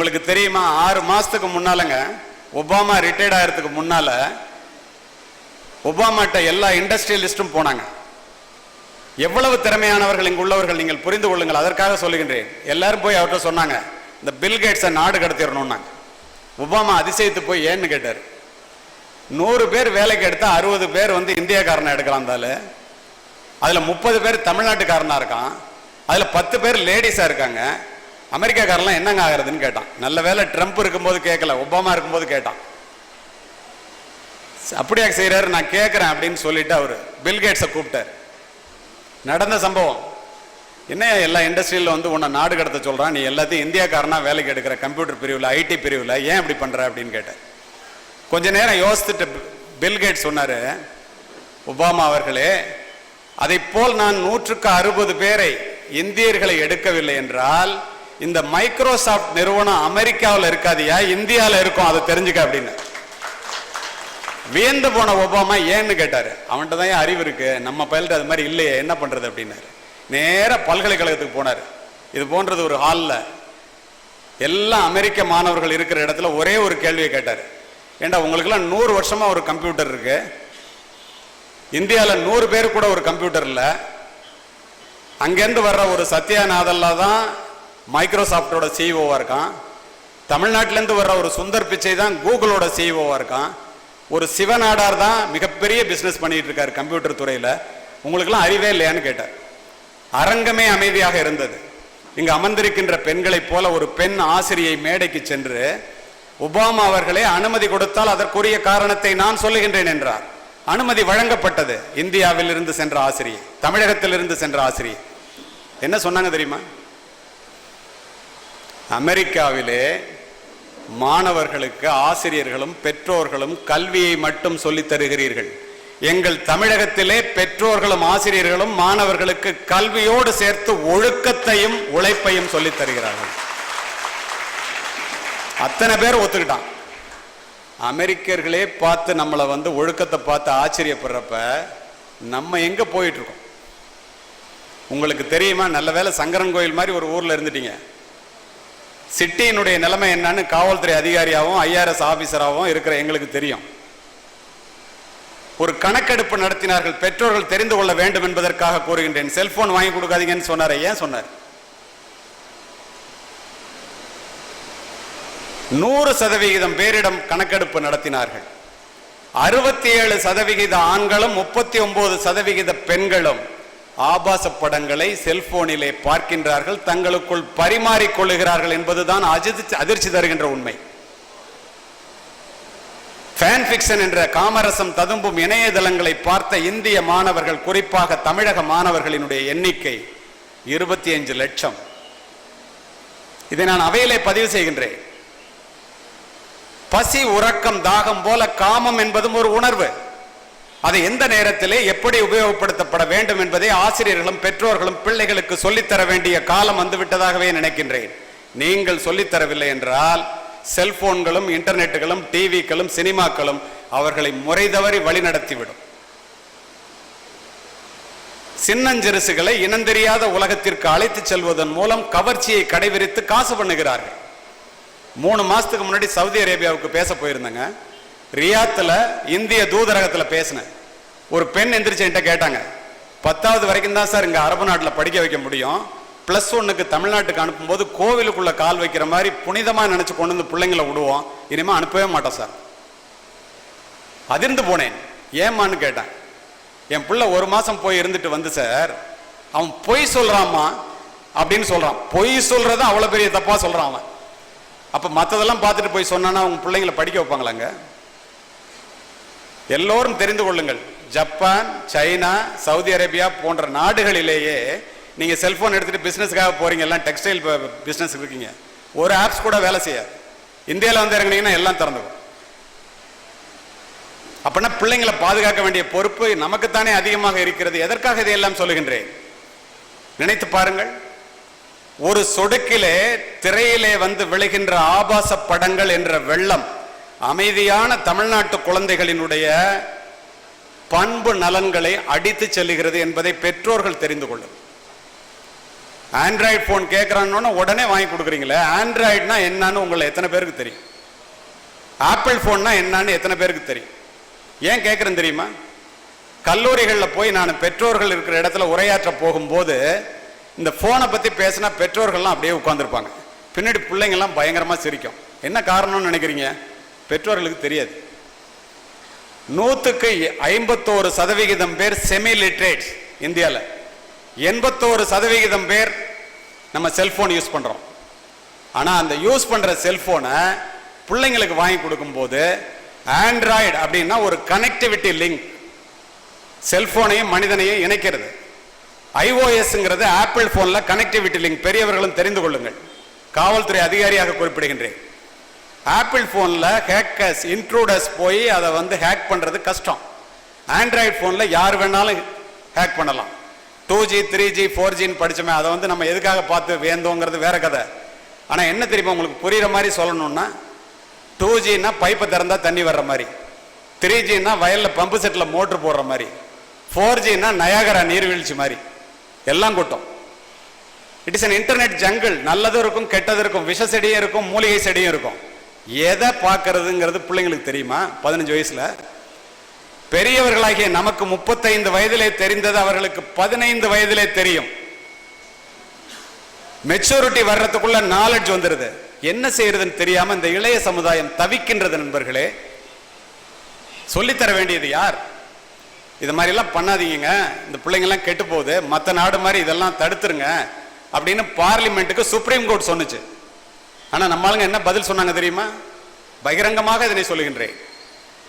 உங்களுக்கு தெரியுமா, 6 மாசத்துக்கு முன்னாலங்க ஒபாமா ரிட்டையர்ட் ஆகிறதுக்கு முன்னால ஒபாமாட்ட எல்லா இண்டஸ்ட்ரியலிஸ்டும் போனாங்க. எவ்வளவு திறமையானவர்கள் இங்கு உள்ளவர்கள் நீங்கள் புரிந்து கொள்ளுங்கள். அதற்காக சொல்லுகின்றேன். எல்லாரும் போய் அவர்கிட்ட சொன்னாங்க, இந்த பில் கேட்ஸை நாடு கடத்திடணும்னாங்க. ஒபாமா அதிசயத்து போய் ஏன்னு கேட்டார். 100 பேர் வேலைக்கு எடுத்தா 60 பேர் வந்து இந்தியாக்காரனை எடுக்கலாம். இருந்தாலும் அதுல 30 பேர் தமிழ்நாட்டுக்காரனா இருக்கான். அதுல 10 பேர் லேடிஸா இருக்காங்க. அமெரிக்காக்காரெல்லாம் என்னங்க ஆகுறதுன்னு கேட்டான். நல்ல வேலை ட்ரம்ப் இருக்கும்போது கேட்கல, ஒபாமா இருக்கும்போது கேட்டான். அப்படியா செய்யறாரு, நான் கேட்கிறேன் அப்படின்னு சொல்லிட்டு அவரு பில்கேட்ஸை கூப்பிட்டார். நடந்த சம்பவம் என்ன, எல்லா இண்டஸ்ட்ரியில வந்து உன்னை நாடு கடத்த சொல்றான், நீ எல்லாத்தையும் இந்தியாக்காரனா வேலைக்கு எடுக்கிற, கம்ப்யூட்டர் பிரிவில் ஐடி பிரிவில், ஏன் இப்படி பண்ற அப்படின்னு கேட்டார். கொஞ்ச நேரம் யோசித்துட்டு பில்கேட்ஸ் சொன்னாரு, ஒபாமா அவர்களே, அதை போல் நான் 160 பேரை இந்தியர்களை எடுக்கவில்லை என்றால் இந்த மைக்ரோசாப்ட் நிறுவனம் அமெரிக்காவில் இருக்காதியா, இந்தியாவில் இருக்கும், அதை தெரிஞ்சுக்க அப்படின்னு. வியந்து போன ஒபாமா ஏன்னு கேட்டாரு. அவன்கிட்ட தான் அறிவு இருக்கு, நம்ம பயில்ட்டு அது மாதிரி இல்லையே, என்ன பண்றது அப்படின்னாரு. நேர பல்கலைக்கழகத்துக்கு போனார். இது போன்றது ஒரு ஹாலில் எல்லாம் அமெரிக்க மாணவர்கள் இருக்கிற இடத்துல ஒரே ஒரு கேள்வியை கேட்டார். ஏண்டா உங்களுக்கெல்லாம் 100 வருஷமா ஒரு கம்ப்யூட்டர் இருக்கு, இந்தியாவில் 100 பேர் கூட ஒரு கம்ப்யூட்டர் இல்லை, அங்கேருந்து வர்ற ஒரு சத்யா நாதல்லா தான் மைக்ரோசாப்டோட சிஇஓவா இருக்கான், தமிழ்நாட்டிலேருந்து வர்ற ஒரு சுந்தர் பிச்சை தான் கூகுளோட சிஇஓவா இருக்கான், ஒரு சிவநாடார் தான் மிகப்பெரிய பிஸ்னஸ் பண்ணிட்டு இருக்காரு கம்ப்யூட்டர் துறையில், உங்களுக்கெல்லாம் அறிவே இல்லையான்னு கேட்டார். அரங்கமே அமைதியாக இருந்தது. இங்கு அமர்ந்திருக்கின்ற பெண்களைப் போல ஒரு பெண் ஆசிரியை மேடைக்கு சென்று, ஒபாமா அவர்களே அனுமதி கொடுத்தால் அதற்குரிய காரணத்தை நான் சொல்லுகின்றேன் என்றார். அனுமதி வழங்கப்பட்டது. இந்தியாவில் இருந்து சென்ற ஆசிரியை, தமிழகத்தில் இருந்து சென்ற ஆசிரியை என்ன சொன்னாங்க தெரியுமா? அமெரிக்காவிலே மாணவர்களுக்கு ஆசிரியர்களும் பெற்றோர்களும் கல்வியை மட்டும் சொல்லித் தருகிறீர்கள், எங்கள் தமிழகத்திலே பெற்றோர்களும் ஆசிரியர்களும் மாணவர்களுக்கு கல்வியோடு சேர்த்து ஒழுக்கத்தையும் உழைப்பையும் சொல்லித் தருகிறார்கள். அத்தனை பேர் ஒத்துக்கிட்டான். அமெரிக்கர்களே பார்த்து நம்மளை வந்து ஒழுக்கத்தை பார்த்து ஆச்சரியப்படுறப்ப நம்ம எங்க போயிட்டு இருக்கோம்? உங்களுக்கு தெரியுமா? நல்ல வேலை சங்கரன் கோயில் மாதிரி ஒரு ஊர்ல இருந்துட்டீங்க. சிட்டியினுடைய நிலைமை என்னன்னு காவல்துறை அதிகாரியாகவும் ஐஆர்எஸ் ஆபீசராகவும் இருக்கிற எங்களுக்கு தெரியும். ஒரு கணக்கெடுப்பு நடத்தினார்கள், பெற்றோர்கள் தெரிந்து கொள்ள வேண்டும் என்பதற்காக கூறுகின்றேன். செல்போன் வாங்கி கொடுக்காதீங்கன்னு சொன்னார். ஏன் சொன்னார்? 100% பேரிடம் கணக்கெடுப்பு நடத்தினார்கள். 67% ஆண்களும் 39% பெண்களும் ஆபாச படங்களை செல்போனிலே பார்க்கின்றார்கள், தங்களுக்குள் பரிமாறிக்கொள்ளுகிறார்கள் என்பதுதான் அதிர்ச்சி தருகின்ற உண்மை. ஃபேன் ஃபிக்ஷன் என்ற காமரசம் ததும்பும் இணையதளங்களை பார்த்த இந்திய மாணவர்கள், குறிப்பாக தமிழக மாணவர்களினுடைய எண்ணிக்கை 25 லட்சம். இதை நான் அவையிலே பதிவு செய்கின்றேன். பசி, உறக்கம், தாகம் போல காமம் என்பதும் ஒரு உணர்வு. அதை எந்த நேரத்திலே எப்படி உபயோகப்படுத்தப்பட வேண்டும் என்பதை ஆசிரியர்களும் பெற்றோர்களும் பிள்ளைகளுக்கு சொல்லித்தர வேண்டிய காலம் வந்துவிட்டதாகவே நினைக்கின்றேன். நீங்கள் சொல்லித்தரவில்லை என்றால் செல்போன்களும் இன்டர்நெட்டுகளும் டிவிக்களும் சினிமாக்களும் அவர்களை முறை தவறி வழிநடத்திவிடும். சின்னஞ்சிறுசுகளை இனந்தெரியாத உலகத்திற்கு அழைத்து செல்வதன் மூலம் கவர்ச்சியை கடைபிடித்து காசு பண்ணுகிறார்கள். 3 மாசத்துக்கு முன்னாடி சவுதி அரேபியாவுக்கு பேச போயிருந்தேங்க. ரியாத்தில் இந்திய தூதரகத்தில் பேசினேன். ஒரு பெண் எந்திரிச்சு என்கிட்ட கேட்டாங்க, 10வது வரைக்கும் தான் சார் இங்கே அரபு நாட்டில் படிக்க வைக்க முடியும், +1க்கு தமிழ்நாட்டுக்கு அனுப்பும்போது கோவிலுக்குள்ள கால் வைக்கிற மாதிரி புனிதமாக நினைச்சு கொண்டு வந்து பிள்ளைங்களை விடுவோம், இனிமே அனுப்பவே மாட்டோம் சார். அதிர்ந்து போனேன். ஏமான்னு கேட்டேன். என் பிள்ளை 1 மாசம் போய் இருந்துட்டு வந்து சார், அவன் பொய் சொல்றாமா அப்படின்னு சொல்றான். பொய் சொல்றத அவ்வளவு பெரிய தப்பா சொல்றான் அவன். அப்ப மற்றதெல்லாம் பார்த்துட்டு போய் சொன்னானா உங்க பிள்ளைங்களை படிக்க வைப்பாங்களாங்க? எல்லோரும் தெரிந்து கொள்ளுங்கள், ஜப்பான், சைனா, சவுதி அரேபியா போன்ற நாடுகளிலேயே நீங்க செல்போன் எடுத்துட்டு பிசினஸ்க்காக போறீங்க, எல்லாம் டெக்ஸ்டைல் பிசினஸ் இருக்கீங்க, ஒரு ஆப்ஸ் கூட வேலை செய்யாது. இந்தியாவில் வந்து இறங்குனீங்கன்னா எல்லாம் திறந்துடும். அப்படின்னா பிள்ளைங்களை பாதுகாக்க வேண்டிய பொறுப்பு நமக்குத்தானே அதிகமாக இருக்கிறது. எதற்காக இதையெல்லாம் சொல்லுகின்றேன்? நினைத்து பாருங்கள். ஒரு சொடுக்கிலே திரையிலே வந்து விழுகின்ற ஆபாச படங்கள் என்ற வெள்ளம் அமைதியான தமிழ்நாட்டு குழந்தைகளினுடைய பண்பு நலன்களை அடித்து செல்லுகிறது என்பதை பெற்றோர்கள் தெரிந்து கொள்ளும். ஆண்ட்ராய்டு ஃபோன் கேட்குறான்னு உடனே வாங்கி கொடுக்குறீங்களே, ஆண்ட்ராய்டுனா என்னன்னு உங்களை எத்தனை பேருக்கு தெரியும்? ஆப்பிள் ஃபோன்னா என்னன்னு எத்தனை பேருக்கு தெரியும்? ஏன் கேட்குறேன்னு தெரியுமா? கல்லூரிகளில் போய் நான் பெற்றோர்கள் இருக்கிற இடத்துல உரையாற்ற போகும்போது இந்த ஃபோனை பற்றி பேசினா பெற்றோர்கள்லாம் அப்படியே உட்காந்துருப்பாங்க. பின்னாடி பிள்ளைங்கள்லாம் பயங்கரமாக சிரிக்கும். என்ன காரணம்னு நினைக்கிறீங்க? பெற்றோர்களுக்கு தெரியாது. 100க்கு 51% பேர் செமி லிட்ரேட்ஸ் இந்தியாவில். 81% பேர் நம்ம செல்போன் யூஸ் பண்றோம். ஆனா அந்த யூஸ் பண்ற செல்போனை பிள்ளைங்களுக்கு வாங்கி கொடுக்கும்போது ஆண்ட்ராய்டு அப்படின்னா ஒரு கனெக்டிவிட்டி லிங்க், செல்போனையும் மனிதனையும் இணைக்கிறது. iOSங்கிறது ஆப்பிள் போன்ல கனெக்டிவிட்டி லிங்க். பெரியவர்களும் தெரிந்து கொள்ளுங்கள், காவல்துறை அதிகாரியாக குறிப்பிடுகின்றேன். ஆப்பிள் போன்ல ஹேக்கர்ஸ் இன்ட்ரூடர்ஸ் போய் அதை ஹேக் பண்றது கஷ்டம். ஆண்ட்ராய்டு போன்ல யார் வேணாலும் ஹேக் பண்ணலாம். 2G 3G 4G படிச்சோமே, அதை நம்ம எதுக்காக பார்த்து வேந்தோங்கிறது வேற கதை. ஆனா என்ன தெரியுமா, உங்களுக்கு புரியுற மாதிரி சொல்லணும்னா, 2Gனா பைப்பை திறந்தா தண்ணி வர்ற மாதிரி, 3Gனா வயல்ல பம்பு செட்ல மோட்டர் போடுற மாதிரி, 4Gனா நயாகரா நீர்வீழ்ச்சி மாதிரி எல்லாம் கொட்டும். It is an internet jungle. நல்லதும் இருக்கும், கெட்டது இருக்கும், விஷ செடியும் இருக்கும், மூலிகை செடியும் இருக்கும். எதை பார்க்கறதுங்கிறது பிள்ளைங்களுக்கு தெரியுமா? 15 வயசுல. பெரியவர்களாகிய நமக்கு 35 வயதிலே தெரிந்தது அவர்களுக்கு 15 வயதிலே தெரியும். மெச்சூரிட்டி வர்றதுக்குள்ள நாலேஜ் வந்துருது. என்ன செய்யறதுன்னு தெரியாம இந்த இளைய சமுதாயம் தவிக்கின்றது. நண்பர்களே, சொல்லித்தர வேண்டியது யார்? இது மாதிரி எல்லாம் பண்ணாதீங்க, இந்த பிள்ளைங்க எல்லாம் கெட்டு போகுது, மற்ற நாடு மாதிரி இதெல்லாம் தடுத்துருங்க அப்படின்னு பார்லிமெண்ட்டுக்கு சுப்ரீம் கோர்ட் சொன்னுச்சு. ஆனா நம்ம ஆளுங்க என்ன பதில் சொன்னாங்க தெரியுமா? பகிரங்கமாக இதனை சொல்லுகின்றேன்,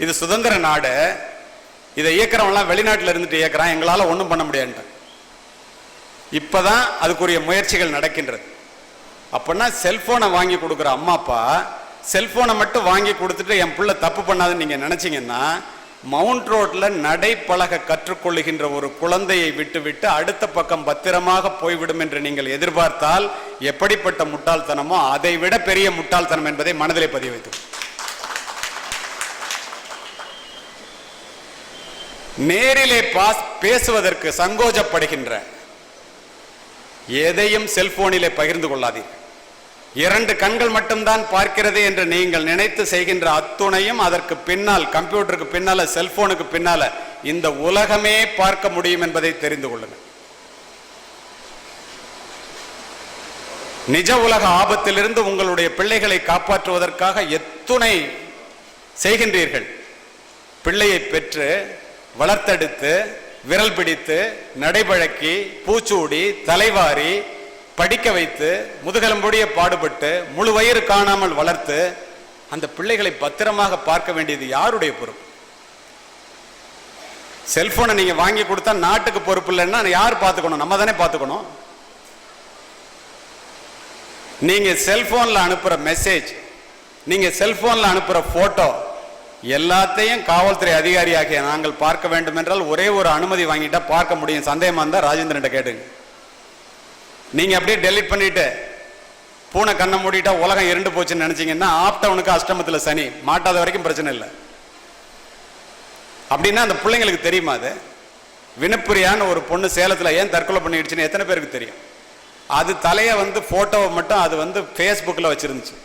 இது சுதந்திர நாடு, இதை இயக்கிறவங்களாம் வெளிநாட்டில் இருந்துட்டு இயக்கிறான், எங்களால ஒன்றும் பண்ண முடியாது. இப்பதான் அதுக்குரிய முயற்சிகள் நடக்கின்றது. அப்படின்னா செல்போனை வாங்கி கொடுக்குற அம்மா அப்பா செல்போனை மட்டும் வாங்கி கொடுத்துட்டு என் பிள்ளை தப்பு பண்ணாதுன்னு நீங்க நினைச்சீங்கன்னா, மவுண்ட் ரோட்ல நடைப்பழக கற்றுக்கொள்ளுகின்ற ஒரு குழந்தையை விட்டு அடுத்த பக்கம் பத்திரமாக போய்விடும் என்று நீங்கள் எதிர்பார்த்தால் எப்படிப்பட்ட முட்டாள்தனமோ அதை விட பெரிய முட்டாள்தனம் என்பதை மனதிலே பதிய வைத்து, நேரிலே பேசுவதற்கு சங்கோஜப்படுகின்ற எதையும் செல்போனிலே பகிர்ந்து கொள்ளாதீர்கள். 2 கண்கள் மட்டும்தான் பார்க்கிறது என்று நீங்கள் நினைத்து செய்கின்ற அத்துணையும் அதற்கு பின்னால், கம்ப்யூட்டருக்கு பின்னால, செல்போனுக்கு பின்னால இந்த உலகமே பார்க்க முடியும் என்பதை தெரிந்து கொள்ளுங்கள். நிஜ உலக ஆபத்திலிருந்து உங்களுடைய பிள்ளைகளை காப்பாற்றுவதற்காக எத்துணை செய்கின்றீர்கள். பிள்ளையை பெற்று வளர்த்தெடுத்து விரல் பிடித்து நடைபழக்கி பூச்சூடி தலைவாரி படிக்க வைத்து முதுகெலும்புடைய பாடுபட்டு முழு வயிறு காணாமல் வளர்த்து அந்த பிள்ளைகளை பத்திரமாக பார்க்க வேண்டியது யாருடைய பொறுப்பு? செல்போனை நீங்க வாங்கி கொடுத்தா நாட்டுக்கு பொறுப்பு இல்லைன்னா யார் பார்த்துக்கணும்? நம்ம தானே பார்த்துக்கணும். நீங்க செல்போன்ல அனுப்புற மெசேஜ், நீங்க செல்போன்ல அனுப்புற போட்டோ எல்லாத்தையும் காவல்துறை அதிகாரியாகிய நாங்கள் பார்க்க வேண்டும் என்றால் ஒரே ஒரு அனுமதி வாங்கிட்டா பார்க்க முடியும். சந்தேகமா இருந்தா ராஜேந்திரன் கேட்டுங்க. நீங்க அப்படியே டெலிட் பண்ணிட்டு பூனை கண்ணை மூடிட்டா உலகம் இருண்டு போச்சுன்னு நினைச்சீங்கன்னா ஆப்டவுனுக்கு அஷ்டமத்துல சனி, மாட்டாத வரைக்கும் பிரச்சனை இல்லை. அப்படின்னா அந்த பிள்ளைங்களுக்கு தெரியுமா? அது வினுப்பிரியான ஒரு பொண்ணு சேலத்துல ஏன் தற்கொலை பண்ணிடுச்சுன்னு எத்தனை பேருக்கு தெரியும்? அது தலையை போட்டோவை மட்டும் அது ஃபேஸ்புக்கில் வச்சிருந்துச்சு.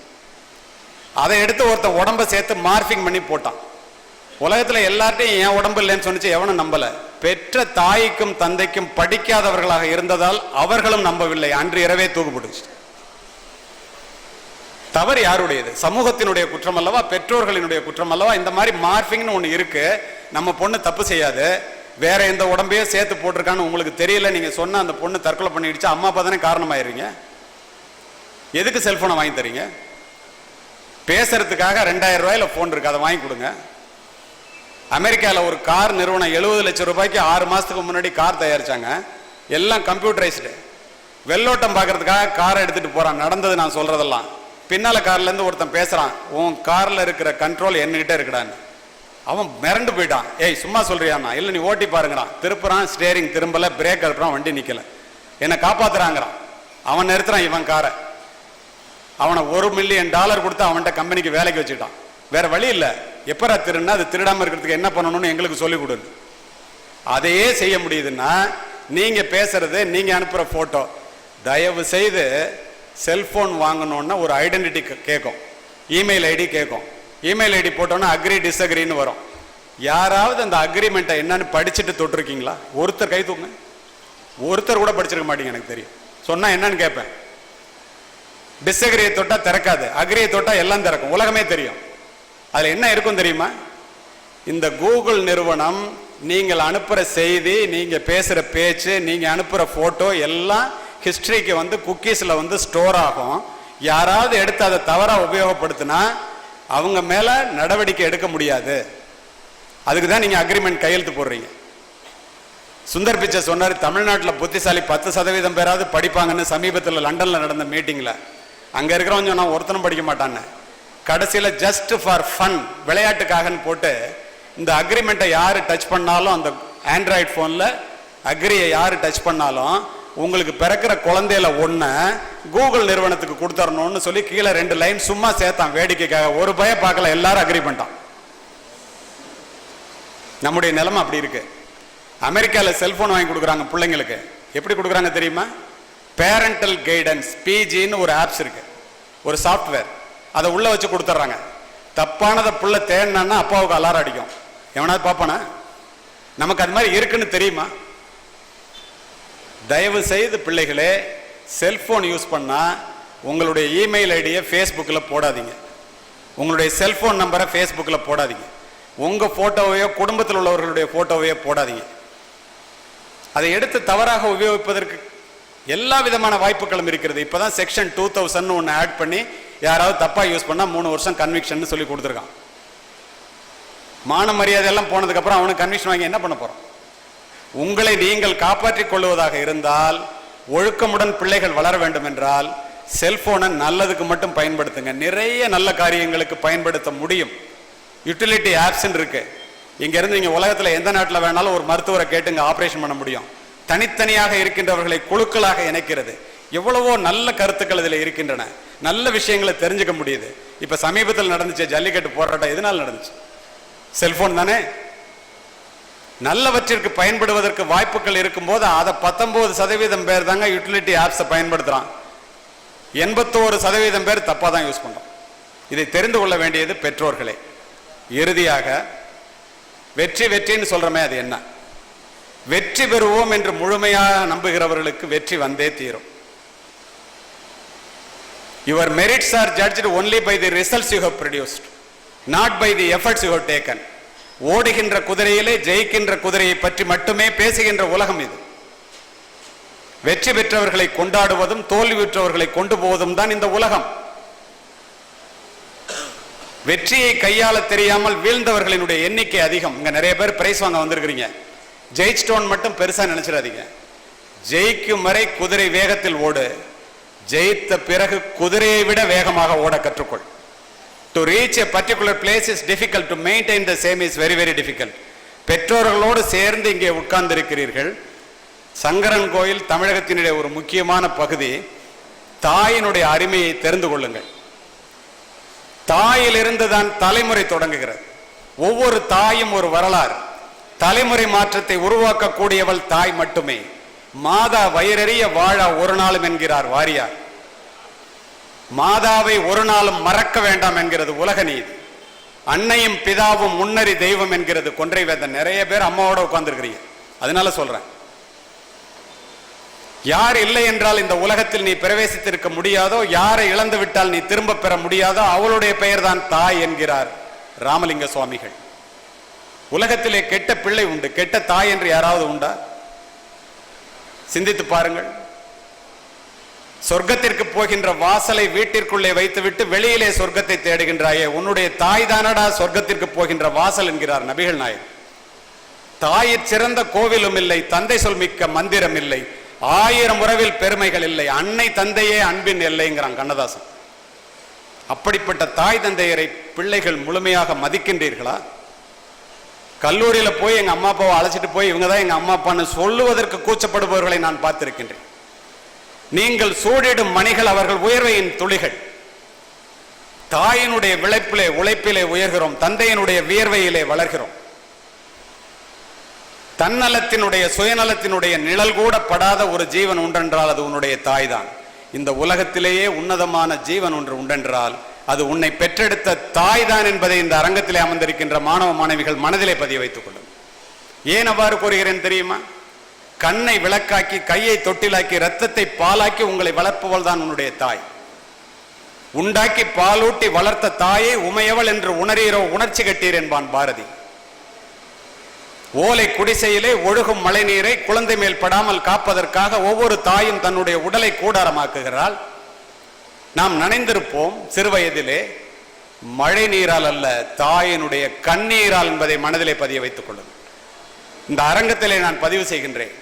அதை எடுத்து ஒருத்தன் உடம்ப சேர்த்து மார்பிங் பண்ணி போட்டான். உலகத்துல எல்லார்ட்டையும் என் உடம்பு இல்லைன்னு சொன்னிச்சு, எவனும் நம்பல. பெற்ற தாய்க்கும் தந்தைக்கும் படிக்காதவர்களாக இருந்ததால் அவர்களும் நம்பவில்லை. அன்று இரவே தூக்குப்பிடிச்சு. தவறு யாருடையது? சமூகத்தினுடைய குற்றம் அல்லவா? பெற்றோர்களினுடைய குற்றம் அல்லவா? இந்த மாதிரி மார்பிங்னு ஒண்ணு இருக்கு, நம்ம பொண்ணு தப்பு செய்யாது, வேற எந்த உடம்பையே சேர்த்து போட்டிருக்கான்னு உங்களுக்கு தெரியல, நீங்க சொன்ன அந்த பொண்ணு தற்கொலை பண்ணிடுச்சு, அம்மா அப்பா தானே காரணமாயிருங்க. எதுக்கு செல்போனை வாங்கி தரீங்க? பேசுறதுக்காக 2000 ரூபாயில போன் இருக்கு, அதை வாங்கி கொடுங்க. அமெரிக்காவில் ஒரு கார் நிறுவனம் 70 லட்சம் ரூபாய்க்கு 6 மாசத்துக்கு முன்னாடி கார் தயாரிச்சாங்க. எல்லாம் கம்ப்யூட்டரைஸ்டு. வெள்ளோட்டம் பார்க்கறதுக்காக காரை எடுத்துட்டு போறான். நடந்தது நான் சொல்றதெல்லாம். பின்னால கார்ல இருந்து ஒருத்தன் பேசுறான், உன் கார்ல இருக்கிற கண்ட்ரோல் என்கிட்ட இருக்குடான்னு. அவன் மிரண்டு போயிட்டான். ஏய் சும்மா சொல்றியாண்ணா? இல்லை நீ ஓட்டி பாருங்கிறான். திருப்புறான், ஸ்டேரிங் திரும்பல, பிரேக் அழுப்புறான், வண்டி நிக்கல. என்னை காப்பாத்துறாங்கிறான். அவன் நிறுத்துறான் இவன் காரை. அவனை $1 மில்லியன் கொடுத்து அவன்கிட்ட கம்பெனிக்கு வேலைக்கு வச்சுட்டான். வேற வழி இல்லை. எப்பரா திருடுனா அது திருடாம இருக்கிறதுக்கு என்ன பண்ணணும்னு எங்களுக்கு சொல்லிக் கொடு. அதையே செய்ய முடியுதுன்னா நீங்க பேசுறது, நீங்க அனுப்புற போட்டோ தயவு செய்து செல்போன் வாங்கணும்னா ஒரு ஐடென்டிட்டி கேட்கும், இமெயில் ஐடி கேட்கும். இமெயில் ஐடி போட்டோன்னா அக்ரி டிஸ்அக்ரின்னு வரும். யாராவது அந்த அக்ரிமெண்ட்டை என்னன்னு படிச்சுட்டு தொட்டிருக்கீங்களா? ஒருத்தர் கை தூங்க. ஒருத்தர் கூட படிச்சிருக்க மாட்டீங்க, எனக்கு தெரியும். சொன்னா என்னன்னு கேட்பேன். டிஸ்அக்ரியை தொட்டா திறக்காது, அக்ரியை தொட்டா எல்லாம் திறக்கும், உலகமே தெரியும். அதுல என்ன இருக்கும் தெரியுமா? இந்த கூகுள் நிறுவனம் நீங்கள் அனுப்புற செய்தி, நீங்க பேசுற பேச்சு, நீங்க அனுப்புற போட்டோ எல்லாம் ஹிஸ்டரிக்கு வந்து குக்கீஸ்ல வந்து ஸ்டோர் ஆகும். யாராவது எடுத்து அதை தவறா உபயோகப்படுத்தினா அவங்க மேல நடவடிக்கை எடுக்க முடியாது. அதுக்கு தான் நீங்க அக்ரிமெண்ட் கையெழுத்து போடுறீங்க. சுந்தர் பிச்சை சொன்னார், தமிழ்நாட்டில் புத்திசாலி 10% பேராவது படிப்பாங்கன்னு சமீபத்தில் லண்டன்ல நடந்த மீட்டிங்ல. அங்க இருக்கிறவங்க சொன்னா ஒருத்தனும் படிக்க மாட்டான்னு. கடைசியில ஜஸ்ட் ஃபார் ஃபன், விளையாட்டுக்காகன்னு போட்டு இந்த அக்ரிமெண்ட்டை யாரு டச் பண்ணாலும், அந்த ஆண்ட்ராய்டு போன்ல அக்ரியை யாரு டச் பண்ணாலும் உங்களுக்கு பிறக்கிற குழந்தையில ஒண்ணு கூகுள் நிறுவனத்துக்கு கொடுத்தரணும்னு சொல்லி கீழே 2 லைன் சும்மா சேர்த்தான் வேடிக்கைக்காக. ஒரு பய பார்க்கல, எல்லாரும் அக்ரி பண்ணிட்டான். நம்முடைய நிலைமை அப்படி இருக்கு. அமெரிக்கால செல்போன் வாங்கி கொடுக்குறாங்க பிள்ளைங்களுக்கு. எப்படி கொடுக்குறாங்க தெரியுமா? பேரண்டல் கைடன்ஸ் பிஜின்னு ஒரு ஆப்ஸ் இருக்கு, ஒரு சாஃப்ட்வேர். அதை உள்ள வச்சு கொடுத்துட்றாங்க. தப்பானதை புள்ள தேடினா அப்பாவுக்கு அலாரம் அடிக்கும். எவனாவது பார்ப்பானா? நமக்கு அது மாதிரி இருக்குன்னு தெரியுமா? தயவு செய்து பிள்ளைகளே, செல்போன் யூஸ் பண்ணா உங்களுடைய இமெயில் ஐடியை ஃபேஸ்புக்கில் போடாதீங்க, உங்களுடைய செல்போன் நம்பரை ஃபேஸ்புக்கில் போடாதீங்க, உங்க போட்டோவையோ குடும்பத்தில் உள்ளவர்களுடைய போட்டோவையோ போடாதீங்க. அதை எடுத்து தவறாக உபயோகிப்பதற்கு எல்லா விதமான வாய்ப்புகளும் இருக்கிறது. இப்பதான் செக்ஷன் 2000 ஒன்று ஆட் பண்ணி யாராவது தப்பா யூஸ் பண்ணா 3 வருஷம் கன்விக்ஷன் சொல்லி கொடுத்துருக்கான். மான மரியாதை எல்லாம் போனதுக்கு அப்புறம் அவனுக்கு கன்விக்ஷன் வாங்கி என்ன பண்ண போறோம்? உங்களை நீங்கள் காப்பாற்றிக் கொள்வதாக இருந்தால், ஒழுக்கமுடன் பிள்ளைகள் வளர வேண்டும் என்றால் செல்போனை நல்லதுக்கு மட்டும் பயன்படுத்துங்க. நிறைய நல்ல காரியங்களுக்கு பயன்படுத்த முடியும். யூட்டிலிட்டி ஆப்ஸ் இருக்கு. இங்க இருந்து நீங்க உலகத்துல எந்த நாட்டில் வேணாலும் ஒரு மருத்துவரை கேட்டுங்க ஆபரேஷன் பண்ண முடியும். தனித்தனியாக இருக்கின்றவர்களை குழுக்களாக இணைக்கிறது. எவ்வளவோ நல்ல கருத்துக்கள் இதில் இருக்கின்றன. நல்ல விஷயங்களை தெரிஞ்சுக்க முடியுது. இப்ப சமீபத்தில் நடந்துச்சு ஜல்லிக்கட்டு போராட்டம், எதனால் நடந்துச்சு? செல்போன் தானே. நல்லவற்றிற்கு பயன்படுவதற்கு வாய்ப்புகள் இருக்கும் போது அதை 19% பேர் தாங்க யூட்டிலிட்டி ஆப்ஸை பயன்படுத்துறான். 81% பேர் தப்பா தான் யூஸ் பண்றோம். இதை தெரிந்து கொள்ள வேண்டியது பெற்றோர்களே. இறுதியாக வெற்றி வெற்றின்னு சொல்றமே, அது என்ன? வெற்றி பெறுவோம் என்று முழுமையாக நம்புகிறவர்களுக்கு வெற்றி வந்தே தீரும். Your merits are judged only by the results you have produced, not by the efforts you have taken. ஓடுகின்ற குதிரையிலே ஜெயிக்கின்ற குதிரையை பற்றி மட்டுமே பேசுகின்ற உலகம் இது. வெற்றி பெற்றவர்களை கொண்டாடுவதும் தோல்வியுற்றவர்களை கொண்டு போவதும் தான் இந்த உலகம். வெற்றியை கையாள தெரியாமல் வீழ்ந்தவர்களினுடைய எண்ணிக்கை அதிகம். இங்க நிறைய பேர் பிரைஸ் வாங்க வந்திருக்கிறீங்க. ஜெயிச்சிட்டோன் மட்டும் பெருசா நினைச்சிடாதீங்க. ஜெயிக்கும் வரை குதிரை வேகத்தில் ஓடு, ஜெயித்த பிறகு குதிரையை விட வேகமாக ஓட கற்றுக்கொள். To reach a particular place is difficult, to maintain the same is very very difficult. பெற்றோர்களோடு சேர்ந்து இங்கே உட்கார்ந்து இருக்கிறீர்கள். சங்கரன் கோயில் தமிழகத்தினுடைய ஒரு முக்கியமான பகுதி. தாயினுடைய அருமையை தெரிந்து கொள்ளுங்கள். தாயிலிருந்து தான் தலைமுறை தொடங்குகிறது. ஒவ்வொரு தாயும் ஒரு வரலாறு. தலைமுறை மாற்றத்தை உருவாக்கக்கூடியவள் தாய் மட்டுமே. மாதா வயிறறிய வாழா ஒரு நாளும் என்கிறார் வாரியார். மாதாவை ஒரு நாளும் மறக்க வேண்டாம் என்கிறது உலக நீதி. அன்னையும் பிதாவும் முன்னறி தெய்வம் என்கிறது கொன்றை வேதம். நிறைய பேர் அம்மாவோட உட்கார்ந்துருக்கிறீங்க. அதனால சொல்றேன், யார் இல்லை என்றால் இந்த உலகத்தில் நீ பிரவேசித்திருக்க முடியாதோ, யாரை இழந்து விட்டால் நீ திரும்ப பெற முடியாதோ அவளுடைய பெயர் தான் தாய் என்கிறார் ராமலிங்க சுவாமிகள். உலகத்திலே கெட்ட பிள்ளை உண்டு, கெட்ட தாய் என்று யாராவது உண்டா? சிந்தித்து பாருங்கள். சொர்க்கத்திற்கு போகின்ற வாசலை வீட்டிற்குள்ளே வைத்துவிட்டு வெளியிலே சொர்க்கத்தை தேடுகின்றாயே, உன்னுடைய தாய் தானடா சொர்க்கத்திற்கு போகின்ற வாசல் என்கிறார் நபிகள் நாயகம். தாயிற் சிறந்த கோவிலும் இல்லை, தந்தை சொல் மிக்க மந்திரம் இல்லை, 1000 உறவில் பெருமைகள் இல்லை, அன்னை தந்தையே அன்பின் எல்லைங்கிறான் கண்ணதாசன். அப்படிப்பட்ட தாய் தந்தையரை பிள்ளைகள் முழுமையாக மதிக்கின்றீர்களா? கல்லூரியில போய் எங்க அம்மா அப்பாவை அழைச்சிட்டு போய் இவங்க தான் எங்க அம்மா அப்பான்னு சொல்லுவதற்கு கூச்சப்படுபவர்களை நான் பார்த்திருக்கின்றேன். நீங்கள் சூடிடும் மணிகள் அவர்கள் உயர்வையின் துளிகள். தாயினுடைய உழைப்பிலே உயர்கிறோம், தந்தையினுடைய வியர்வையிலே வளர்கிறோம். தன்னலத்தினுடைய சுயநலத்தினுடைய நிழல் கூட படாத ஒரு ஜீவன் உண்டென்றால் அது உன்னுடைய தாய் தான். இந்த உலகத்திலேயே உன்னதமான ஜீவன் ஒன்று உண்டென்றால் அது உன்னை பெற்றெடுத்த தாய் தான் என்பதை இந்த அரங்கத்திலே அமர்ந்திருக்கின்ற மாணவ மாணவிகள் மனதிலே பதிய வைத்துக் கொள்ளும். ஏன் அவ்வாறு கூறுகிறேன் தெரியுமா? கண்ணை விளக்காக்கி, கையை தொட்டிலாக்கி, இரத்தத்தை பாலாக்கி உங்களை வளர்ப்பவள் தான் உன்னுடைய தாய். உண்டாக்கி பாலூட்டி வளர்த்த தாயை உமையவள் என்று உணரீரோ உணர்ச்சி கட்டீர் என்பான் பாரதி. ஓலை குடிசையிலே ஒழுகும் மழை நீரை குழந்தை மேல் படாமல் காப்பதற்காக ஒவ்வொரு தாயும் தன்னுடைய உடலை கூடாரமாக்குகிறாள். நாம் நனைந்திருப்போம் சிறுவயதிலே, மழை நீரால் அல்ல, தாயினுடைய கண்ணீரால் என்பதை மனதிலே பதிய வைத்துக் கொள்ளும். இந்த அரங்கத்திலே நான் பதிவு செய்கின்றேன்.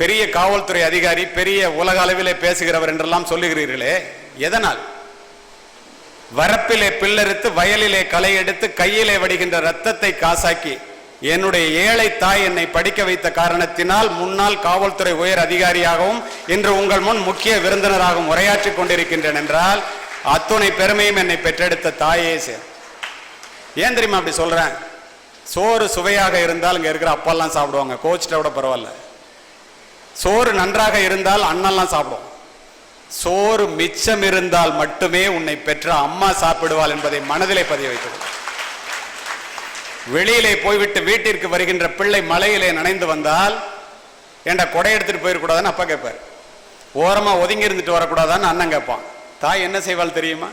பெரிய காவல்துறை அதிகாரி, பெரிய உலக அளவிலே பேசுகிறவர் என்றெல்லாம் சொல்லுகிறீர்களே, எதனால்? வரப்பிலே பில்லறுத்து, வயலிலே களை எடுத்து, கையிலே வடிகின்ற ரத்தத்தை காசாக்கி என்னுடைய ஏழை தாய் என்னை படிக்க வைத்த காரணத்தினால் முன்னாள் காவல்துறை உயர் அதிகாரியாகவும் இன்று உங்கள் முன் முக்கிய விருந்தினராகவும் உரையாற்றி கொண்டிருக்கின்றேன் என்றால் அத்துணை பெருமையும் என்னை பெற்றெடுத்த தாயே சேர். ஏன் தெரியுமா அப்படி சொல்றேன்? சோறு சுவையாக இருந்தால் இங்க இருக்கிற அப்பெல்லாம் சாப்பிடுவாங்க, கோச்சிட்ட விட பரவாயில்ல. சோறு நன்றாக இருந்தால் அண்ணெல்லாம் சாப்பிடுவோம். சோறு மிச்சம் இருந்தால் மட்டுமே உன்னை பெற்ற அம்மா சாப்பிடுவாள் என்பதை மனதிலே பதிய வைத்தது. வெளியிலே போய்விட்டு வீட்டிற்கு வருகின்ற பிள்ளை மலையிலே நனைந்து வந்தால் ஏண்டா கொடை எடுத்துட்டு போயிடக்கூடாதுன்னு அப்பா கேட்பார். ஓரமா ஒதுங்கி இருந்துட்டு வரக்கூடாதான்னு அண்ணன் கேட்பான். தாய் என்ன செய்வாள் தெரியுமா?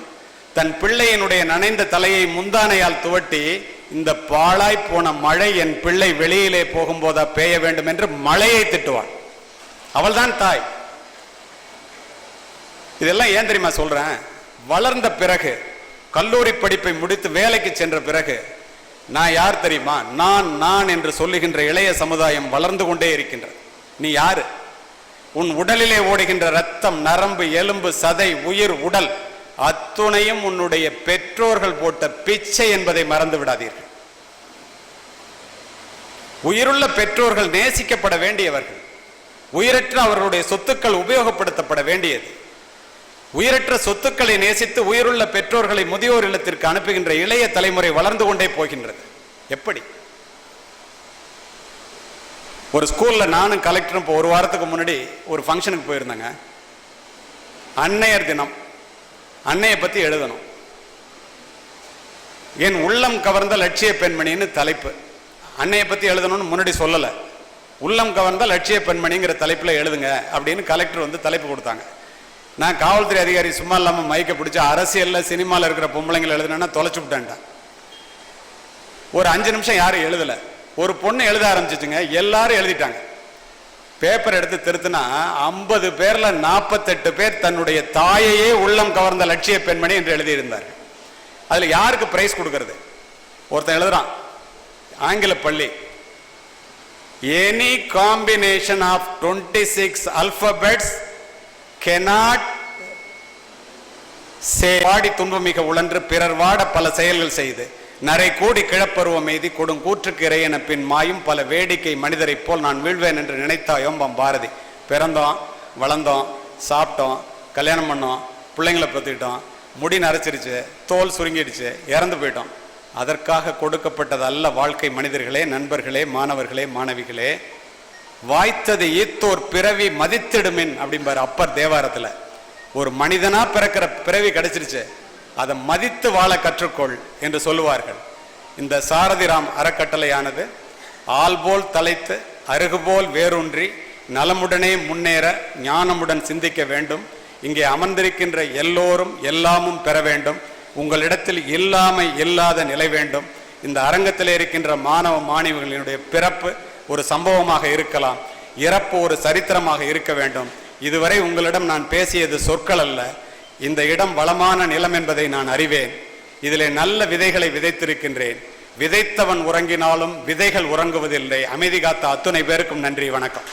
தன் பிள்ளையினுடைய நனைந்த தலையை முந்தானையால் துவட்டி, இந்த பாழாய் போன மழை என் பிள்ளை வெளியிலே போகும்போதா பெய்ய வேண்டும் என்று மழையை திட்டுவாள். அவள் தான் தாய். இதெல்லாம் ஏன் தெரியுமா சொல்றேன்? வளர்ந்த பிறகு, கல்லூரி படிப்பை முடித்து வேலைக்கு சென்ற பிறகு, நான் யார் தெரியுமா? நான் என்று சொல்லுகின்ற இளைய சமுதாயம் வளர்ந்து கொண்டே இருக்கின்றது. நீ யாரு? உன் உடலிலே ஓடுகின்ற ரத்தம், நரம்பு, எலும்பு, சதை, உயிர், உடல் அத்துணையும் உன்னுடைய பெற்றோர்கள் போட்ட பிச்சை என்பதை மறந்து விடாதீர்கள். உயிருள்ள பெற்றோர்கள் நேசிக்கப்பட வேண்டியவர்கள். உயிரற்ற அவர்களுடைய சொத்துக்கள் உபயோகப்படுத்தப்பட வேண்டியது. உயிரற்ற சொத்துக்களை நேசித்து உயிருள்ள பெற்றோர்களை முதியோர் இல்லத்திற்கு அனுப்புகின்ற இளைய தலைமுறை வளர்ந்து கொண்டே போகின்றது. எப்படி? ஒரு ஸ்கூல்ல நானும் கலெக்டரும் இப்போ ஒரு வாரத்துக்கு முன்னாடி ஒரு ஃபங்க்ஷனுக்கு போயிருந்தாங்க. அன்னையர் தினம். அன்னையை பத்தி எழுதணும். என் உள்ளம் கவர்ந்த லட்சிய பெண்மணின்னு தலைப்பு. அன்னையை பத்தி எழுதணும்னு முன்னாடி சொல்லலை. உள்ளம் கவர்ந்த லட்சிய பெண்மணிங்கிற தலைப்புல எழுதுங்க அப்படின்னு கலெக்டர் வந்து தலைப்பு கொடுத்தாங்க. நான் காவல்துறை அதிகாரி சும்மா இல்லாமல் மைக்க பிடிச்ச அரசியல்ல சினிமாவில் இருக்கிற பொம்பளைங்களை எழுதுனா தொலைச்சு விட்டேன்டா. ஒரு 5 நிமிஷம் யாரும் எழுதல. ஒரு பொண்ணு எழுத ஆரம்பிச்சிச்சுங்க. எல்லாரும் எழுதிட்டாங்க. பேப்பர் எடுத்து திருத்தினா 50 பேர்ல 48 பேர் தன்னுடைய தாயையே உள்ளம் கவர்ந்த லட்சிய பெண்மணி என்று எழுதியிருந்தார். அதுல யாருக்கு பிரைஸ் கொடுக்கறது? ஒருத்தன் எழுதுறான், ஆங்கில பள்ளி, any combination of 26 alphabets cannot say. வாடி துன்பமிக உழன்று பிறர் வாட பல செயல்கள் செய்து நரை கூடி கிழப்பருவம் எய்தி கொடும் கூற்றுக்கு இறையென பின் மாயும் பல வேடிக்கை மனிதரை போல் நான் வீழ்வேன் என்று நினைத்தாயோம்பம் பாரதி. பிறந்தோம், வளர்ந்தோம், சாப்பிட்டோம், கல்யாணம் பண்ணோம், பிள்ளைங்களை பற்றிக்கிட்டோம், முடி நரைச்சிருச்சு, தோல் சுருங்கிடுச்சு, இறந்து போயிட்டோம். அதற்காக கொடுக்கப்பட்டது அல்ல வாழ்க்கை. மனிதர்களே, நண்பர்களே, மாணவர்களே, மாணவிகளே, வாய்த்தது ஈத்தோர் பிறவி மதித்திடுமின் அப்படிம்பாரு அப்பர் தேவாரத்துல. ஒரு மனிதனா பிறக்கிற பிறவி கிடைச்சிருச்சு, அதை மதித்து வாழ கற்றுக்கொள் என்று சொல்லுவார்கள். இந்த சாரதிராம் அறக்கட்டளையானது ஆள்போல் தலைத்து அருகுபோல் வேரூன்றி நலமுடனே முன்னேற ஞானமுடன் சிந்திக்க வேண்டும். இங்கே அமர்ந்திருக்கின்ற எல்லோரும் எல்லாமும் பெற வேண்டும். உங்களிடத்தில் இல்லாமை இல்லாத நிலை வேண்டும். இந்த அரங்கத்தில் இருக்கின்ற மாணவ மாணவிகளினுடைய பிறப்பு ஒரு சம்பவமாக இருக்கலாம், இறப்பு ஒரு சரித்திரமாக இருக்க வேண்டும். இதுவரை உங்களிடம் நான் பேசியது சொற்கள் அல்ல. இந்த இடம் வளமான நிலம் என்பதை நான் அறிவேன். இதிலே நல்ல விதைகளை விதைத்திருக்கின்றேன். விதைத்தவன் உறங்கினாலும் விதைகள் உறங்குவதில்லை. அமைதி காத்த அத்துணை பேருக்கும் நன்றி, வணக்கம்.